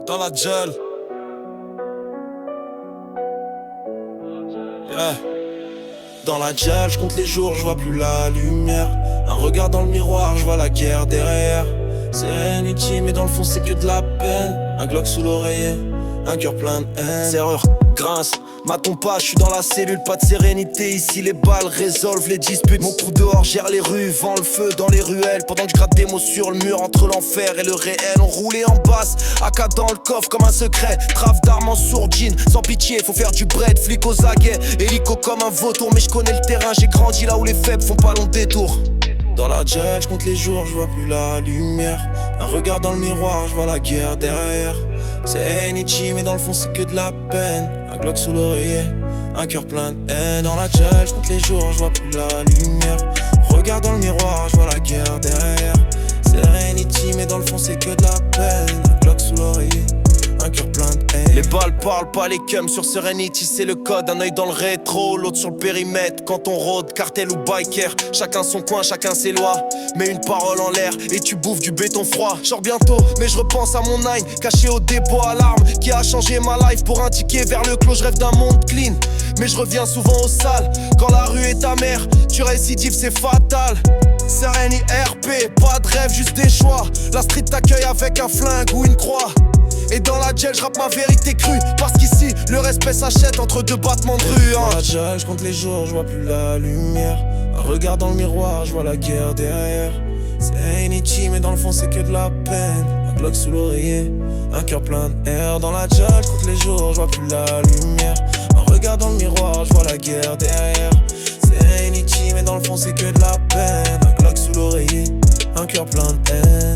Dans la gel. Yeah. Dans la gel, je compte les jours, je vois plus la lumière. Un regard dans le miroir, je vois la guerre derrière. Serenity, mais dans le fond c'est que de la peine. Un Glock sous l'oreiller, un cœur plein de haine. Serrure, grince, m'attends pas, je suis dans la cellule, pas de sérénité. Ici les balles résolvent les disputes. Mon crew dehors gère les rues, vend le feu dans les ruelles. Pendant que je gratte des mots sur le mur, entre l'enfer et le réel. On roulait en basse, AK dans le coffre comme un secret. Trave d'armes en sourdine, sans pitié, faut faire du bread. Flic aux aguets, hélico comme un vautour. Mais je connais le terrain, j'ai grandi là où les faibles font pas long détour. Dans la gel, je compte les jours, je vois plus la lumière. Un regard dans le miroir, je vois la guerre derrière. C'est Nietzsche, mais dans le fond c'est que de la peine. Un Glock sous l'oreiller, un cœur plein de haine. Dans la gel, je compte les jours, je vois plus la lumière. Regarde dans le miroir, je vois la guerre derrière. C'est Nietzsche, mais dans le fond c'est que de la peine. Un Glock sous l'oreiller, un cœur plein de haine. Les balles parlent pas, les cums sur Serenity, c'est le code. Un œil dans le rétro, l'autre sur le périmètre. Quand on rôde, cartel ou biker, chacun son coin, chacun ses lois. Mets une parole en l'air et tu bouffes du béton froid. J'sors bientôt, mais je repense à mon nine, caché au dépôt à l'arme, qui a changé ma life pour un ticket vers le clos. Je rêve d'un monde clean, mais je reviens souvent aux salles. Quand la rue est ta mère, tu récidives, c'est fatal. Sereni RP, pas de rêve, juste des choix. La street t'accueille avec un flingue ou une croix. Et dans la gel, j'rappe ma vérité crue. Parce qu'ici, le respect s'achète entre deux battements de rue. Dans la gel, j'compte les jours, j'vois plus la lumière. Un regard dans le miroir, j'vois la guerre derrière. C'est Nietzsche, mais dans le fond c'est que de la peine. Un Glock sous l'oreiller, un cœur plein d'air. Dans la gel, j'compte les jours, j'vois plus la lumière. Un regard dans le miroir, j'vois la guerre derrière. C'est Nietzsche, mais dans le fond c'est que de la peine. Un Glock sous l'oreiller, un cœur plein de haine.